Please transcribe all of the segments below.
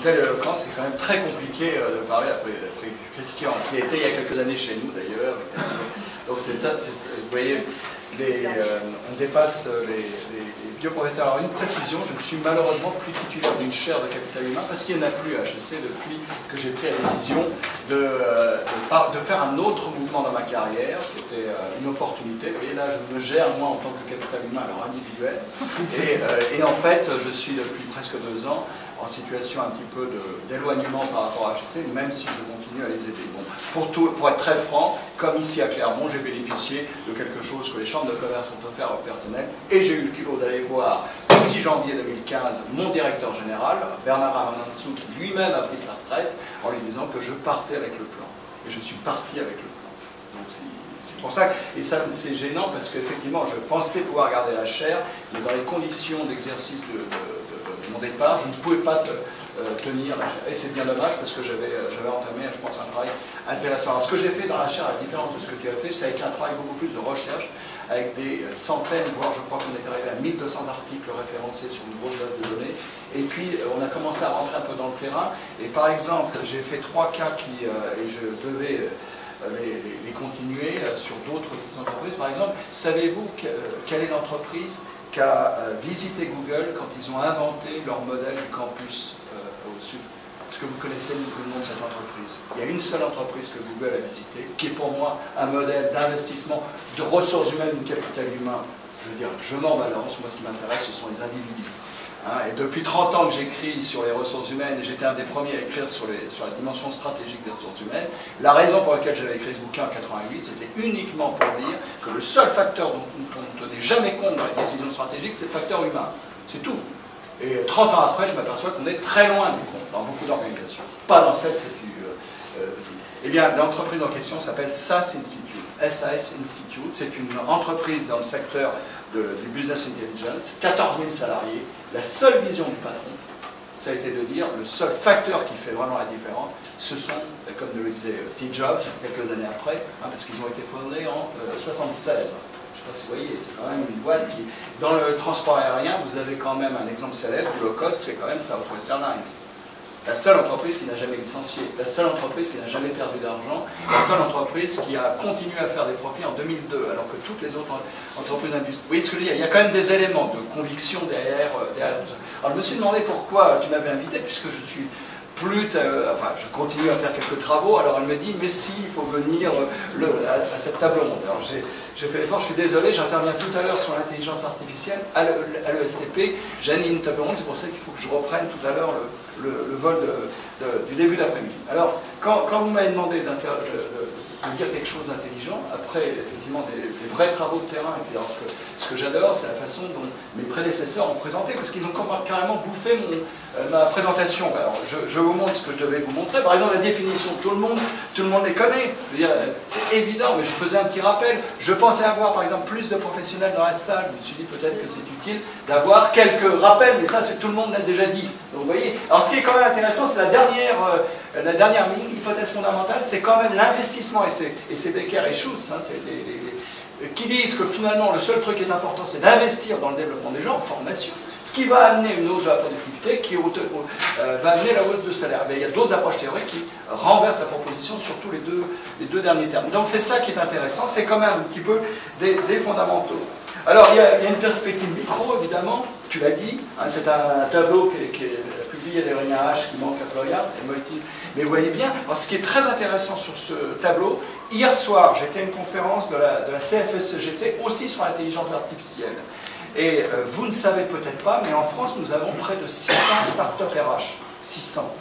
telle éloquence, c'est quand même très compliqué de parler après Christian, qui était il y a quelques années chez nous d'ailleurs. Donc vous voyez, on dépasse les vieux professeurs. Alors une précision, je ne suis malheureusement plus titulaire d'une chaire de capital humain parce qu'il n'y en a plus à HEC depuis que j'ai pris la décision de faire un autre mouvement dans ma carrière, qui était une opportunité. Vous voyez là, je me gère moi en tant que capital humain, alors individuel. Et en fait, je suis depuis presque 2 ans en situation un petit peu d'éloignement par rapport à HEC, même si je continue à les aider. Bon, pour être très franc, comme ici à Clermont, j'ai bénéficié de quelque chose que les chambres de commerce ont offert au personnel, et j'ai eu le culot d'aller voir, le 6 janvier 2015, mon directeur général, Bernard Arnansou, qui lui-même a pris sa retraite, en lui disant que je partais avec le plan. Et je suis parti avec le plan. Donc c'est pour ça, et ça c'est gênant, parce qu'effectivement, je pensais pouvoir garder la chaire, mais dans les conditions d'exercice de mon départ, je ne pouvais pas tenir la chaire. Et c'est bien dommage parce que j'avais entamé, je pense, un travail intéressant. Alors, ce que j'ai fait dans la chaire, à la différence de ce que tu as fait, ça a été un travail beaucoup plus de recherche, avec des centaines, voire je crois qu'on est arrivé à 1200 articles référencés sur une grosse base de données. Et puis, on a commencé à rentrer un peu dans le terrain. Et par exemple, j'ai fait 3 cas et je devais les continuer sur d'autres entreprises. Par exemple, savez-vous quelle est l'entreprise qu'a visité Google quand ils ont inventé leur modèle du campus au sud? Est-ce que vous connaissez le nom de cette entreprise? Il y a une seule entreprise que Google a visitée, qui est pour moi un modèle d'investissement de ressources humaines, du capital humain. Je veux dire, je m'en balance. Moi, ce qui m'intéresse, ce sont les individus. Et depuis 30 ans que j'écris sur les ressources humaines, et j'étais un des premiers à écrire sur la dimension stratégique des ressources humaines, la raison pour laquelle j'avais écrit ce bouquin en 88, c'était uniquement pour dire que le seul facteur dont on ne tenait jamais compte dans les décisions stratégiques, c'est le facteur humain. C'est tout. Et 30 ans après, je m'aperçois qu'on est très loin du compte dans beaucoup d'organisations. Pas dans celle que tu dis. Eh bien, l'entreprise en question s'appelle SAS Institute. SAS Institute, c'est une entreprise dans le secteur du business intelligence, 14 000 salariés. La seule vision du patron, ça a été de dire, le seul facteur qui fait vraiment la différence, ce sont, comme le disait Steve Jobs, quelques années après, parce qu'ils ont été fondés en 1976. Je ne sais pas si vous voyez, c'est quand même une boîte qui... Dans le transport aérien, vous avez quand même un exemple célèbre, du low cost, c'est quand même Southwest Airlines. La seule entreprise qui n'a jamais licencié, la seule entreprise qui n'a jamais perdu d'argent, la seule entreprise qui a continué à faire des profits en 2002, alors que toutes les autres entreprises industrielles... Vous voyez ce que je veux dire? Il y a quand même des éléments de conviction derrière tout ça. Alors je me suis demandé pourquoi tu m'avais invité, puisque je suis plus... enfin, je continue à faire quelques travaux, alors elle me dit, mais si, il faut venir à cette table ronde. Alors j'ai fait l'effort, je suis désolé, j'interviens tout à l'heure sur l'intelligence artificielle à l'ESCP, j'anime une table ronde, c'est pour ça qu'il faut que je reprenne tout à l'heure le vol du début d'après-midi. Alors, quand vous m'avez demandé de dire quelque chose d'intelligent, après effectivement des vrais travaux de terrain, et puis alors, ce que j'adore, c'est la façon dont mes prédécesseurs ont présenté, parce qu'ils ont carrément bouffé ma présentation. Alors, je vous montre ce que je devais vous montrer. Par exemple, la définition, tout le monde les connaît. C'est évident, mais je faisais un petit rappel. Je pensais avoir, par exemple, plus de professionnels dans la salle. Je me suis dit peut-être que c'est utile d'avoir quelques rappels, mais ça, tout le monde l'a déjà dit. Donc, vous voyez. Alors, ce qui est quand même intéressant, c'est la dernière hypothèse fondamentale, c'est quand même l'investissement, et c'est Becker et Schultz, qui disent que finalement, le seul truc qui est important, c'est d'investir dans le développement des gens, en formation, ce qui va amener une hausse de la productivité, qui va amener la hausse de salaire. Mais il y a d'autres approches théoriques qui renversent la proposition, surtout les deux derniers termes. Donc c'est ça qui est intéressant, c'est quand même un petit peu des fondamentaux. Alors il y a une perspective micro, évidemment, tu l'as dit, c'est un tableau qui est publié d'Erina H, qui manque à Floyard, mais vous voyez bien, alors, ce qui est très intéressant sur ce tableau, hier soir, j'étais à une conférence de la CFSEGC, aussi sur l'intelligence artificielle. Et vous ne savez peut-être pas, mais en France, nous avons près de 600 startups RH. 600.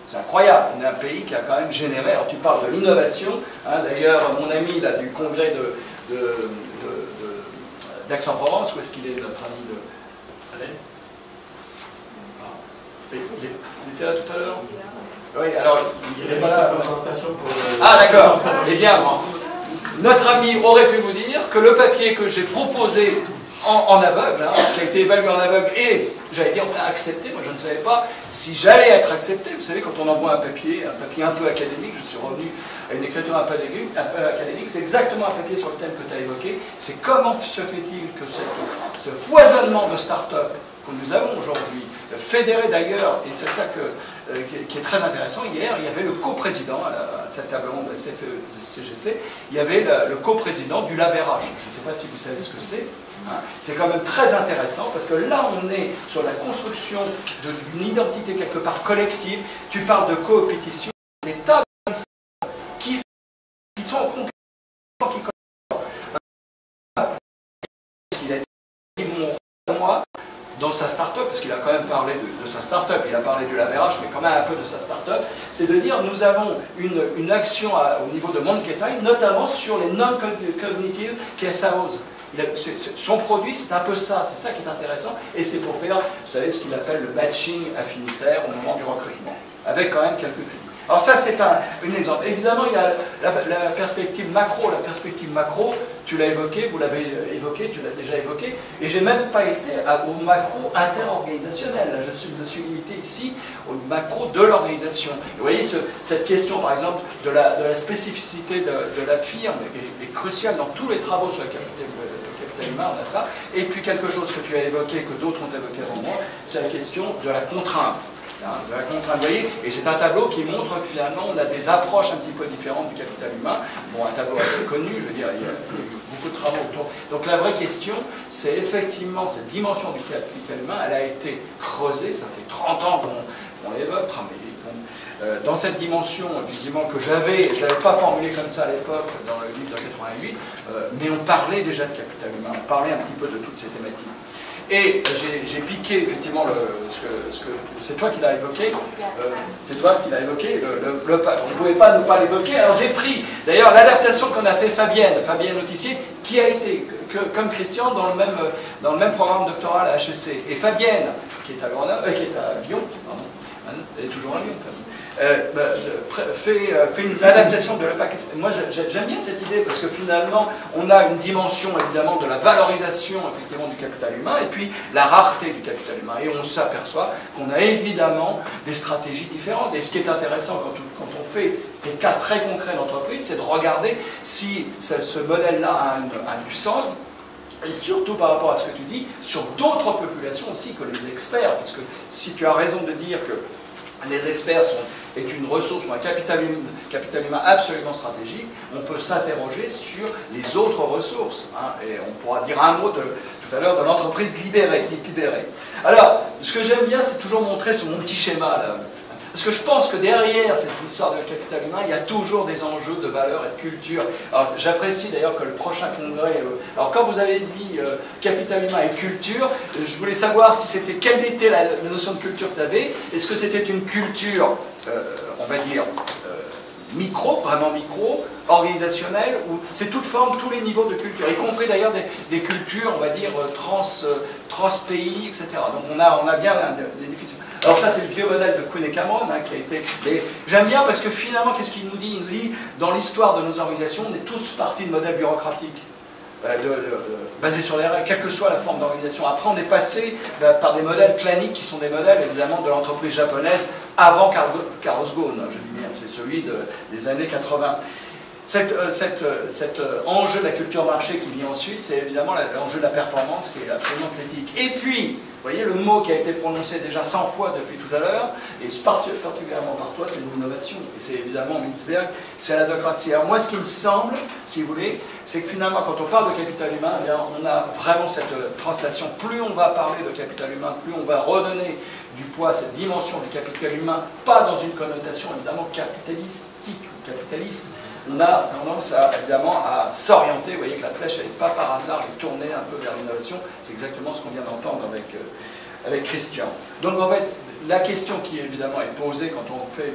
C'est incroyable. On est un pays qui a quand même généré, alors tu parles de l'innovation, d'ailleurs, mon ami là, du congrès d'Aix-en-Provence, où est-ce qu'il est, notre ami de... Allez. Il était là tout à l'heure? Oui, alors, il n'est pas là. Ah, d'accord. Eh bien, notre ami aurait pu vous dire que le papier que j'ai proposé en aveugle, qui a été évalué en aveugle et, j'allais dire, accepté, moi je ne savais pas si j'allais être accepté. Vous savez, quand on envoie un papier un peu académique, je suis revenu à une écriture un peu académique, c'est exactement un papier sur le thème que tu as évoqué. C'est comment se fait-il que ce foisonnement de start-up que nous avons aujourd'hui, fédérés d'ailleurs, et c'est ça qui est très intéressant. Hier, il y avait le coprésident à cette table ronde de CGC, il y avait le coprésident du labérage. Je ne sais pas si vous savez ce que c'est. Hein. C'est quand même très intéressant parce que là, on est sur la construction d'une identité quelque part collective. Tu parles de coopétition, des tas de qui sont en concurrence, qui il a dit moi dans sa start-up, parce qu'il a quand même parlé de sa start-up, il a parlé du labérage, mais quand même un peu de sa start-up, c'est de dire nous avons une action au niveau de Monkey-Time, notamment sur les non-cognitive KSAOs. Son produit, c'est un peu ça, c'est ça qui est intéressant, et c'est pour faire, vous savez, ce qu'il appelle le matching affinitaire au moment du recrutement, avec quand même quelques critères. Alors ça, c'est un exemple. Évidemment, il y a la perspective macro. La perspective macro, tu l'as évoqué, vous l'avez évoqué, tu l'as déjà évoqué, et j'ai même pas été au macro interorganisationnel. Là, je me suis limité ici au macro de l'organisation. Vous voyez, cette question, par exemple, de la spécificité de la firme est cruciale dans tous les travaux sur le capital humain, on a ça. Et puis quelque chose que tu as évoqué, que d'autres ont évoqué avant moi, c'est la question de la contrainte. De la contrainte, vous voyez, et c'est un tableau qui montre que finalement on a des approches un petit peu différentes du capital humain. Bon, un tableau assez connu, je veux dire, il y a beaucoup de travaux autour. Donc la vraie question, c'est effectivement cette dimension du capital humain, elle a été creusée, ça fait 30 ans qu'on l'évoque, dans cette dimension, effectivement, que je n'avais pas formulée comme ça à l'époque, dans le livre de 88, mais on parlait déjà de capital humain, on parlait un petit peu de toutes ces thématiques. Et j'ai piqué effectivement c'est toi qui l'as évoqué, c'est toi qui l'as évoqué, on ne pouvait pas ne pas l'évoquer, alors j'ai pris d'ailleurs l'adaptation qu'on a fait Fabienne Autissier, qui a été, comme Christian, dans le même programme doctoral à HEC. Et Fabienne, qui est à Lyon, pardon, elle est toujours à Lyon, fait une adaptation de l'EPAC. Moi, j'aime bien cette idée parce que finalement, on a une dimension évidemment de la valorisation effectivement du capital humain et puis la rareté du capital humain. Et on s'aperçoit qu'on a évidemment des stratégies différentes. Et ce qui est intéressant quand on fait des cas très concrets d'entreprise, c'est de regarder si ce modèle-là a du sens. Et surtout par rapport à ce que tu dis, sur d'autres populations aussi que les experts. Parce que si tu as raison de dire que les experts est une ressource ou un capital humain absolument stratégique, on peut s'interroger sur les autres ressources. Hein, et on pourra dire un mot tout à l'heure de l'entreprise libérée. Alors, ce que j'aime bien, c'est toujours montrer sur mon petit schéma, là, parce que je pense que derrière cette histoire de capital humain, il y a toujours des enjeux de valeur et de culture. Alors, j'apprécie d'ailleurs que le prochain congrès... alors, quand vous avez dit capital humain et culture, je voulais savoir si c'était quelle était la notion de culture que tu avais. Est-ce que c'était une culture, on va dire, vraiment micro, organisationnelle, ou c'est toute forme, tous les niveaux de culture, y compris d'ailleurs des cultures, on va dire, trans-pays, etc. Donc, on a bien des définitions. Alors ça, c'est le vieux modèle de Kuhn et Cameron, hein, qui a été... J'aime bien parce que finalement, qu'est-ce qu'il nous dit? Il nous dit, dans l'histoire de nos organisations, on est tous partis de modèles bureaucratiques, basés sur les règles, quelle que soit la forme d'organisation. Après, on est passé par des modèles claniques, qui sont des modèles, évidemment, de l'entreprise japonaise, avant Carlos Ghosn, je dis bien, c'est celui des années 80. Cet enjeu de la culture marché qui vient ensuite, c'est évidemment l'enjeu de la performance qui est absolument critique. Et puis, vous voyez, le mot qui a été prononcé déjà 100 fois depuis tout à l'heure, et particulièrement par toi, c'est l'innovation. Et c'est évidemment Mintzberg, c'est la démocratie. Alors moi, ce qui me semble, si vous voulez, c'est que finalement, quand on parle de capital humain, eh bien, on a vraiment cette translation. Plus on va parler de capital humain, plus on va redonner du poids à cette dimension du capital humain, pas dans une connotation évidemment capitalistique ou capitaliste. On a tendance évidemment à s'orienter, vous voyez que la flèche elle n'est pas par hasard, elle est tournée un peu vers l'innovation, c'est exactement ce qu'on vient d'entendre avec Christian. Donc en fait, la question qui évidemment est posée quand on fait,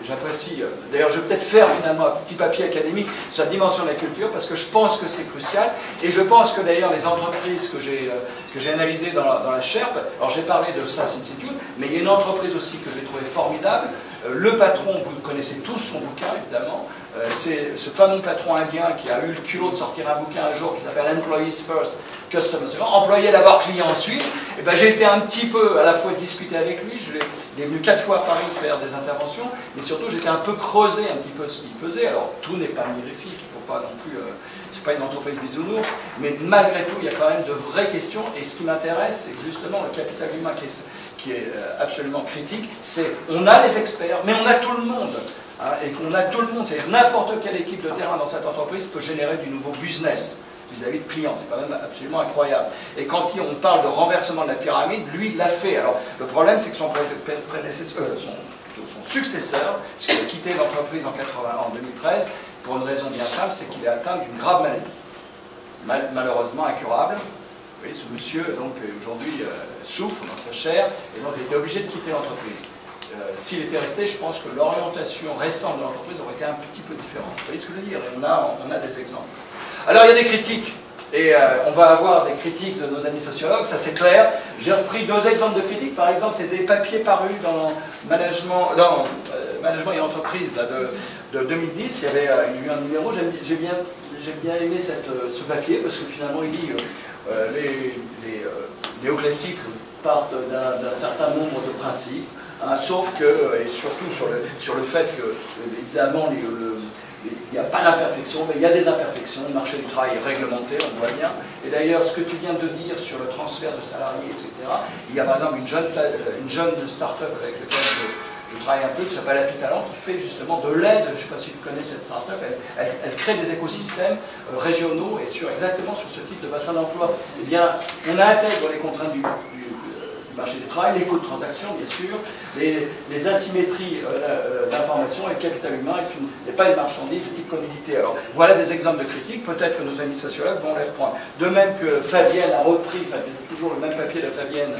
j'apprécie, d'ailleurs je vais peut-être faire finalement un petit papier académique sur la dimension de la culture, parce que je pense que c'est crucial, et je pense que d'ailleurs les entreprises que j'ai analysées dans la Sherp, alors j'ai parlé de SAS Institute, mais il y a une entreprise aussi que j'ai trouvée formidable, le patron, vous connaissez tous son bouquin évidemment, c'est ce fameux patron indien qui a eu le culot de sortir un bouquin un jour qui s'appelle Employees First, Customers Second, employé d'abord, client ensuite, Et ben, j'ai été un petit peu à la fois discuter avec lui, il est venu 4 fois à Paris faire des interventions, mais surtout j'étais un peu creusé un petit peu ce qu'il faisait. Alors tout n'est pas mirifique, il ne faut pas non plus, c'est pas une entreprise bisounours, mais malgré tout il y a quand même de vraies questions, et ce qui m'intéresse, c'est justement le capital humain qui est absolument critique, c'est on a les experts, mais on a tout le monde. Hein, et qu'on a tout le monde, c'est-à-dire n'importe quelle équipe de terrain dans cette entreprise peut générer du nouveau business vis-à-vis de clients, c'est quand même absolument incroyable. Et quand on parle de renversement de la pyramide, lui, il l'a fait. Alors, le problème, c'est que son successeur, puisqu'il a quitté l'entreprise en 2013, pour une raison bien simple, c'est qu'il est atteint d'une grave maladie, malheureusement incurable. Vous voyez, ce monsieur, donc, aujourd'hui, souffre dans sa chair, et donc il était obligé de quitter l'entreprise. S'il était resté, je pense que l'orientation récente de l'entreprise aurait été un petit peu différente. Vous voyez ce que je veux dire? Et on a des exemples. Alors il y a des critiques, et on va avoir des critiques de nos amis sociologues, ça c'est clair. J'ai repris 2 exemples de critiques. Par exemple, c'est des papiers parus dans Management et Entreprise là, de 2010. Il y avait eu un numéro, j'ai bien aimé ce papier, parce que finalement il dit les néoclassiques partent d'un certain nombre de principes. Hein, sauf que, et surtout sur le fait que, évidemment, il n'y a pas d'imperfection, mais il y a des imperfections. Le marché du travail est réglementé, on le voit bien. Et d'ailleurs, ce que tu viens de dire sur le transfert de salariés, etc., il y a par exemple une jeune start-up avec laquelle je travaille un peu, qui s'appelle Happy Talent, qui fait justement de l'aide. Je ne sais pas si tu connais cette start-up, elle crée des écosystèmes régionaux, et exactement sur ce type de bassin d'emploi. Eh bien, on intègre les contraintes du marché du travail, les coûts de transaction, bien sûr, les asymétries d'information, et le capital humain n'est pas une marchandise de type commodité. Alors, voilà des exemples de critiques, peut-être que nos amis sociologues vont les reprendre. De même que Fabienne a repris, toujours le même papier de Fabienne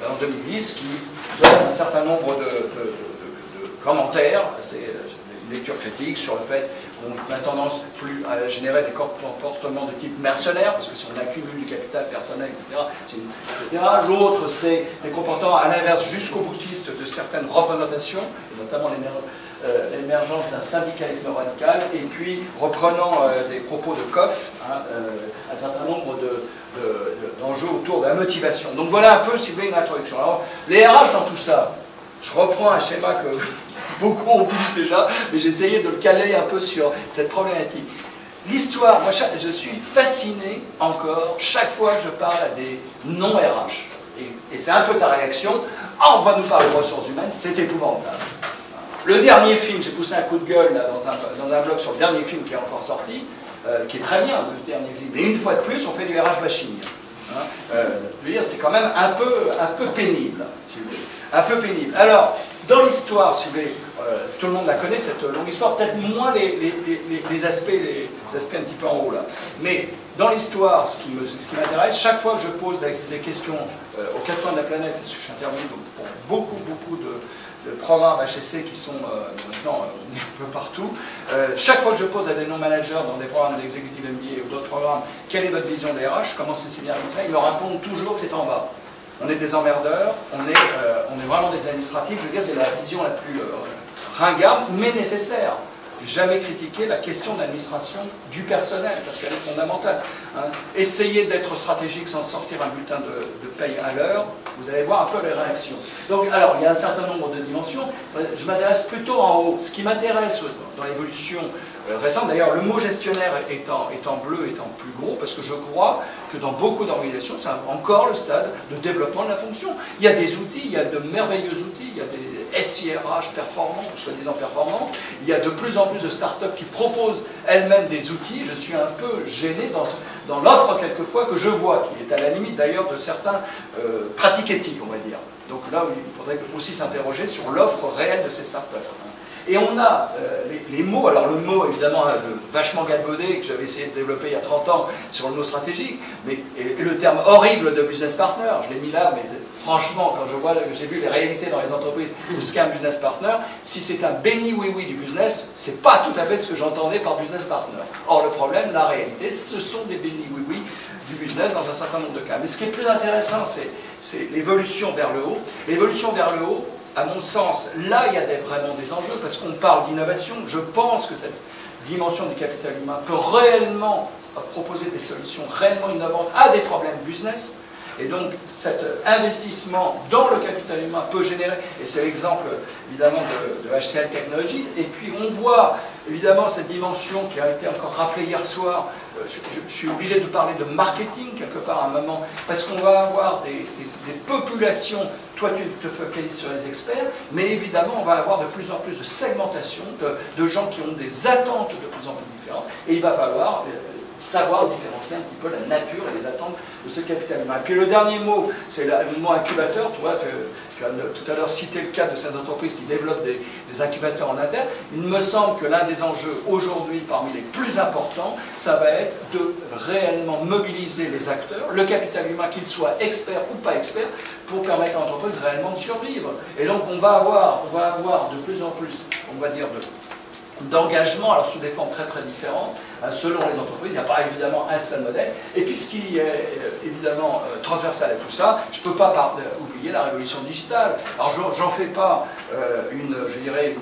en 2010, qui donne un certain nombre de commentaires, c'est une lecture critique sur le fait qu'on a tendance plus à générer des comportements de type mercenaire, parce que si on accumule du capital personnel, etc. L'autre, c'est des comportements à l'inverse jusqu'au boutiste de certaines représentations, et notamment l'émergence d'un syndicalisme radical, et puis reprenant des propos de Koff, hein, un certain nombre d'enjeux autour de la motivation. Donc voilà un peu, si vous voulez, une introduction. Alors, les RH dans tout ça, je reprends un schéma que beaucoup ont vu déjà, mais j'ai essayé de le caler un peu sur cette problématique. L'histoire, moi je suis fasciné encore chaque fois que je parle à des non-RH. Et c'est un peu ta réaction. Ah, on va nous parler de ressources humaines, c'est épouvantable. Le dernier film, j'ai poussé un coup de gueule là, dans un blog sur le dernier film qui est encore sorti, qui est très bien, le dernier film. Mais une fois de plus, on fait du RH bashing. Hein, je veux dire, c'est quand même un peu pénible, si vous voulez. Un peu pénible. Alors, dans l'histoire, si vous voulez, tout le monde la connaît, cette longue histoire, peut-être moins les aspects un petit peu en haut là. Mais dans l'histoire, ce qui m'intéresse, chaque fois que je pose des questions aux 4 coins de la planète, parce que je suis intervenu pour beaucoup de programmes HSC qui sont maintenant un peu partout, chaque fois que je pose à des non-managers dans des programmes d'executive MBA ou d'autres programmes, quelle est votre vision des RH, je commence aussi bien comme ça, ils me répondent toujours que c'est en bas. On est des emmerdeurs, on est vraiment des administratifs, je veux dire, c'est la vision la plus ringarde, mais nécessaire. Jamais critiquer la question de l'administration du personnel, parce qu'elle est fondamentale. Hein. Essayez d'être stratégique sans sortir un bulletin de paye à l'heure, vous allez voir un peu les réactions. Donc, alors, il y a un certain nombre de dimensions. Je m'intéresse plutôt en haut. Ce qui m'intéresse dans l'évolution récente, d'ailleurs, le mot gestionnaire étant bleu, étant plus gros, parce que je crois que dans beaucoup d'organisations, c'est encore le stade de développement de la fonction. Il y a des outils, il y a de merveilleux outils, il y a des SIRH performants, ou soi-disant performants, il y a de plus en plus de startups qui proposent elles-mêmes des outils. Je suis un peu gêné dans l'offre, quelquefois, que je vois, qui est à la limite d'ailleurs de certaines pratiques éthiques, on va dire. Donc là, il faudrait aussi s'interroger sur l'offre réelle de ces startups. Et on a les mots, alors le mot évidemment vachement galvaudé, que j'avais essayé de développer il y a 30 ans sur le mot stratégique, mais et le terme horrible de business partner, je l'ai mis là, mais franchement, quand j'ai vu les réalités dans les entreprises de ce qu'est un business partner, si c'est un béni oui-oui du business, c'est pas tout à fait ce que j'entendais par business partner. Or le problème, la réalité, ce sont des béni oui-oui du business dans un certain nombre de cas. Mais ce qui est plus intéressant, c'est l'évolution vers le haut. L'évolution vers le haut, à mon sens, là, il y a vraiment des enjeux, parce qu'on parle d'innovation. Je pense que cette dimension du capital humain peut réellement proposer des solutions réellement innovantes à des problèmes business. Et donc cet investissement dans le capital humain peut générer, et c'est l'exemple évidemment de HCL Technologies, et puis on voit évidemment cette dimension qui a été encore rappelée hier soir. Je suis obligé de parler de marketing quelque part à un moment, parce qu'on va avoir des populations, toi tu te focalises sur les experts, mais évidemment on va avoir de plus en plus de segmentation, de gens qui ont des attentes de plus en plus différentes, et il va falloir savoir différencier un petit peu la nature et les attentes de ce capital humain. Et puis le dernier mot, c'est le mot incubateur. Tu vois, tu as tout à l'heure cité le cas de ces entreprises qui développent des incubateurs en interne. Il me semble que l'un des enjeux aujourd'hui, parmi les plus importants, ça va être de réellement mobiliser les acteurs, le capital humain, qu'il soit expert ou pas expert, pour permettre à l'entreprise réellement de survivre. Et donc on va avoir de plus en plus, on va dire, d'engagement, alors sous des formes très très différentes, selon les entreprises. Il n'y a pas évidemment un seul modèle. Et puis ce qui est évidemment transversal à tout ça, je ne peux pas oublier la révolution digitale. Alors j'en fais pas je dirais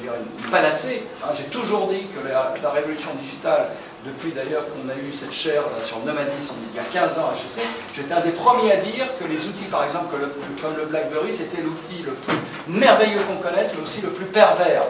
une panacée. Hein. J'ai toujours dit que la révolution digitale, depuis d'ailleurs qu'on a eu cette chaire là, sur nomadisme il y a 15 ans à HEC, j'étais un des premiers à dire que les outils, par exemple, comme le BlackBerry, c'était l'outil le plus merveilleux qu'on connaisse, mais aussi le plus pervers.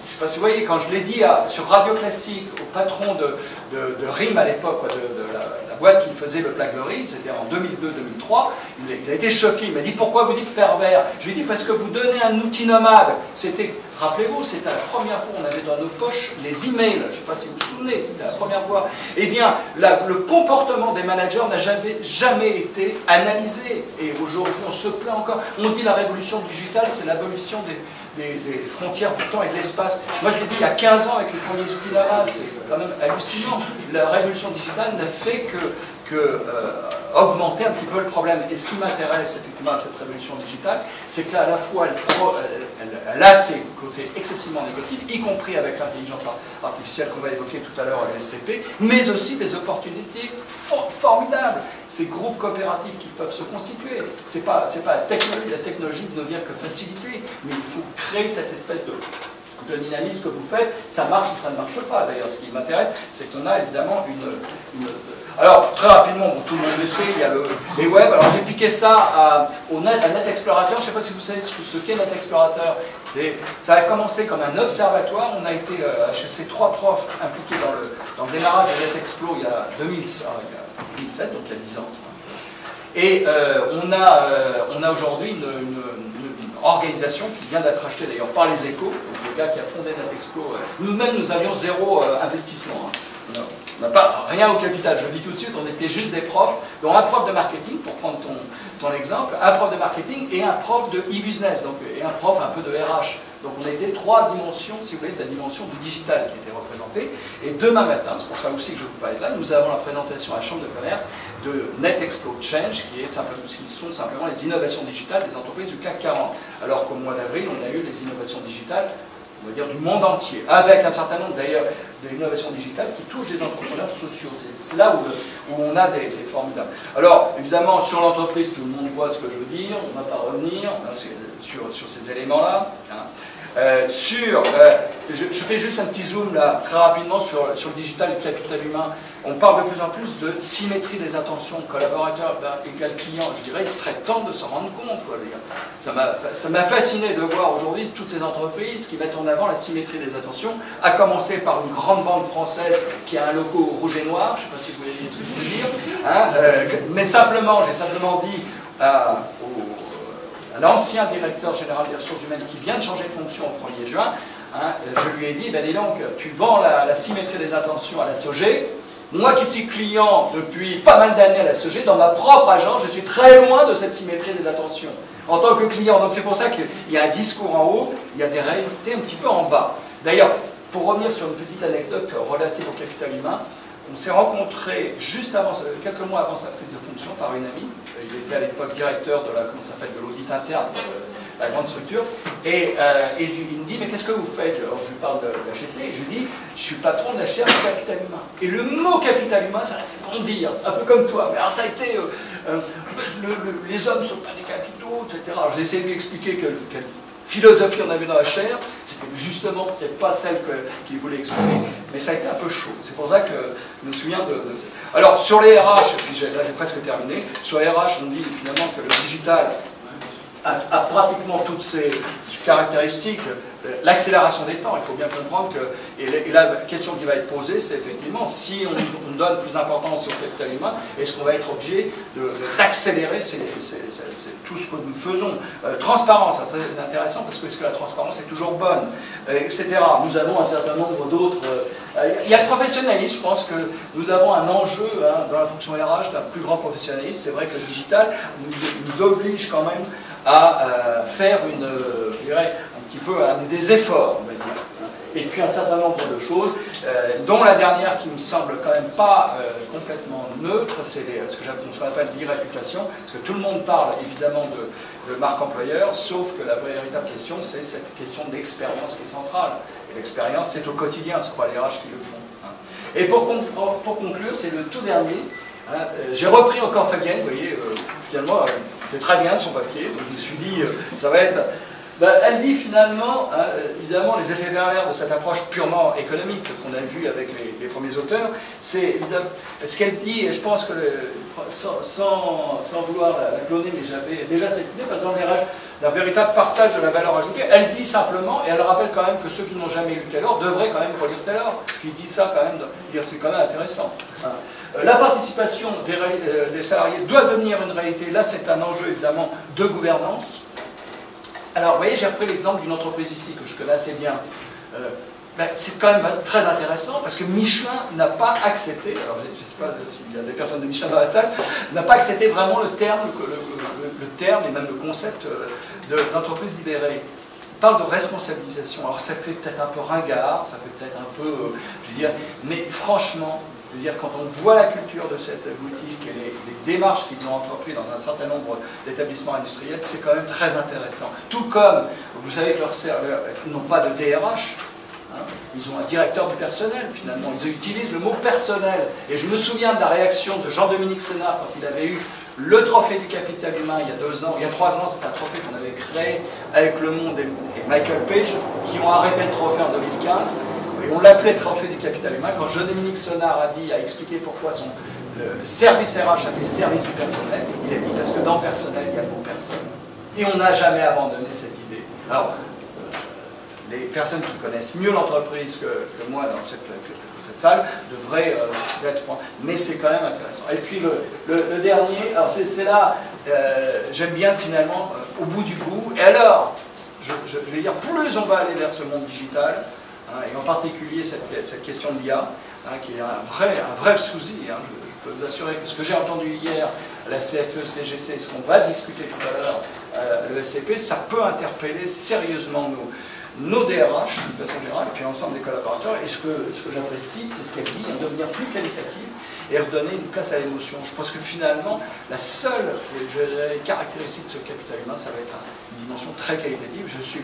Je ne sais pas si vous voyez, quand je l'ai dit sur Radio Classique, au patron de RIM à l'époque, de la boîte qui faisait le BlackBerry, c'était en 2002-2003, il a été choqué, il m'a dit « Pourquoi vous dites pervers ?» Je lui ai dit « Parce que vous donnez un outil nomade. » C'était, rappelez-vous, c'était la première fois où on avait dans nos poches les emails, je ne sais pas si vous vous souvenez, c'était la première fois. Eh bien, le comportement des managers n'a jamais été analysé. Et aujourd'hui, on se plaint encore. On dit la révolution digitale, c'est l'abolition des frontières du temps et de l'espace. Moi, je l'ai dit il y a 15 ans avec les premiers outils navals, c'est quand même hallucinant. La révolution digitale n'a fait que augmenter un petit peu le problème. Et ce qui m'intéresse effectivement à cette révolution digitale, c'est qu'à la fois elle a ses côtés excessivement négatifs, y compris avec l'intelligence artificielle qu'on va évoquer tout à l'heure à l'SCP, mais aussi des opportunités formidables. Ces groupes coopératifs qui peuvent se constituer. C'est pas la technologie ne vient que faciliter, mais il faut créer cette espèce de dynamisme que vous faites. Ça marche ou ça ne marche pas. D'ailleurs, ce qui m'intéresse, c'est qu'on a évidemment Alors, très rapidement, tout le monde le sait, il y a les web. Alors, j'ai piqué ça à Net Explorateur. Je ne sais pas si vous savez ce qu'est Net Explorateur. Ça a commencé comme un observatoire. On a été, HEC, 3 profs impliqués dans le démarrage de Net Explo il y a 2007, donc il y a 10 ans. Et on a aujourd'hui une organisation qui vient d'être achetée d'ailleurs par les Échos, le gars qui a fondé Net Explo. Nous-mêmes, nous avions 0 investissement. Hein. On n'a pas rien au capital, je le dis tout de suite, on était juste des profs, dont un prof de marketing, pour prendre ton exemple, un prof de marketing et un prof de e-business, et un prof un peu de RH. Donc on était 3 dimensions, si vous voulez, de la dimension du digital qui était représentée. Et demain matin, c'est pour ça aussi que je vous parle de là, nous avons la présentation à la Chambre de commerce de Net Explo Change, qui sont simplement les innovations digitales des entreprises du CAC 40. Alors qu'au mois d'avril, on a eu les innovations digitales, on va dire, du monde entier, avec un certain nombre d'ailleurs d'innovations digitales qui touchent des entrepreneurs sociaux. C'est là où on a des formidables. Alors, évidemment, sur l'entreprise, tout le monde voit ce que je veux dire, on ne va pas revenir sur ces éléments-là. Hein. Je fais juste un petit zoom là, très rapidement sur le digital et le capital humain. On parle de plus en plus de symétrie des attentions, collaborateur égal client. Je dirais, il serait temps de s'en rendre compte. Quoi, ça m'a fasciné de voir aujourd'hui toutes ces entreprises qui mettent en avant la symétrie des attentions, à commencer par une grande banque française qui a un logo rouge et noir. Je ne sais pas si vous voyez ce que je veux dire. Hein, mais simplement, j'ai simplement dit à l'ancien directeur général des ressources humaines qui vient de changer de fonction au 1er juin, hein, je lui ai dit, ben dis donc, tu vends la symétrie des attentions à la SOG. Moi qui suis client depuis pas mal d'années à la SOG, dans ma propre agence, je suis très loin de cette symétrie des attentions en tant que client. Donc c'est pour ça qu'il y a un discours en haut, il y a des réalités un petit peu en bas. D'ailleurs, pour revenir sur une petite anecdote relative au capital humain, on s'est rencontrés juste avant, quelques mois avant sa prise de fonction par une amie. Il était à l'époque directeur de l'audit interne de la grande structure. Et il me dit, mais qu'est-ce que vous faites? Alors je lui parle de l'HEC et je lui dis, je suis patron de la chaire du capital humain. Et le mot capital humain, ça l'a fait bondir, un peu comme toi. Mais alors ça a été, les hommes ne sont pas des capitaux, etc. Alors j'ai essayé de lui expliquer que philosophie on a vu dans la chair, c'était justement peut-être pas celle qu'il voulait exprimer, mais ça a été un peu chaud. C'est pour ça que je me souviens de... Alors, sur les RH, puis j'ai presque terminé, sur les RH, on dit finalement que le digital a pratiquement toutes ces caractéristiques. L'accélération des temps, il faut bien comprendre que, et la question qui va être posée, c'est effectivement, si on donne plus d'importance au capital humain, est-ce qu'on va être obligé d'accélérer tout ce que nous faisons. Transparence, c'est intéressant, parce que est-ce que la transparence est toujours bonne, etc. Nous avons un certain nombre d'autres... il y a le professionnalisme, je pense que nous avons un enjeu dans la fonction RH d'un plus grand professionnalisme. C'est vrai que le digital nous oblige quand même à faire je dirais, un petit peu des efforts, on va dire. Et puis un certain nombre de choses, dont la dernière qui me semble quand même pas complètement neutre, c'est ce qu'on appelle l'e-réputation, parce que tout le monde parle évidemment de marque employeur, sauf que la véritable question, c'est cette question d'expérience qui est centrale. Et l'expérience, c'est au quotidien, c'est pas les RH qui le font. Et pour conclure, c'est le tout dernier. J'ai repris encore Fabienne, vous voyez, finalement, c'est très bien son papier, donc je me suis dit, ça va être... elle dit finalement, évidemment, les effets pervers de cette approche purement économique qu'on a vu avec les premiers auteurs, c'est ce qu'elle dit, et je pense que, sans vouloir la cloner, mais j'avais déjà cette idée, par exemple, d'un véritable partage de la valeur ajoutée. Elle dit simplement, et elle rappelle quand même que ceux qui n'ont jamais lu Taylor devraient quand même relire Taylor, qui dit ça quand même, c'est quand même intéressant. La participation des salariés doit devenir une réalité. Là, c'est un enjeu évidemment de gouvernance. Alors, vous voyez, j'ai repris l'exemple d'une entreprise ici que je connais assez bien. C'est quand même très intéressant parce que Michelin n'a pas accepté, alors je ne sais pas s'il y a des personnes de Michelin dans la salle, n'a pas accepté vraiment le terme et même le concept de l'entreprise libérée. Il parle de responsabilisation. Alors, ça fait peut-être un peu ringard, ça fait peut-être un peu, je veux dire, mais franchement, je veux dire, quand on voit la culture de cette boutique et les démarches qu'ils ont entreprises dans un certain nombre d'établissements industriels, c'est quand même très intéressant. Tout comme, vous savez que leurs serveurs n'ont pas de DRH, ils ont un directeur du personnel, finalement. Ils utilisent le mot personnel. Et je me souviens de la réaction de Jean-Dominique Sénard quand il avait eu le trophée du capital humain il y a 2 ans. Il y a 3 ans, c'est un trophée qu'on avait créé avec Le Monde et Michael Page, qui ont arrêté le trophée en 2015. Et on l'appelait trophée du capital humain. Quand Jean-Dominique Sénard a expliqué pourquoi le service RH s'appelait service du personnel, il a dit parce que dans le personnel, il y a le mot personne. Et on n'a jamais abandonné cette idée. Alors, les personnes qui connaissent mieux l'entreprise que moi dans cette salle devraient être point. Mais c'est quand même intéressant. Et puis le dernier, alors c'est là, j'aime bien finalement, au bout du bout. Et alors, je vais dire, plus on va aller vers ce monde digital, et en particulier cette question de l'IA, qui est un vrai souci, je peux vous assurer que ce que j'ai entendu hier à la CFE, CGC, ce qu'on va discuter tout à l'heure, le SCP, ça peut interpeller sérieusement nos DRH, de façon générale, et puis l'ensemble des collaborateurs. Et ce que j'apprécie, c'est ce qu'elle dit, devenir plus qualitative et redonner une place à l'émotion. Je pense que finalement, la seule caractéristique de ce capital humain, ça va être une dimension très qualitative. Je suis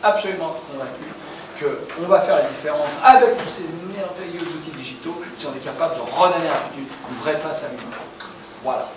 absolument convaincu qu'on va faire la différence avec tous ces merveilleux outils digitaux si on est capable de redonner une vraie place à l'humain. Voilà.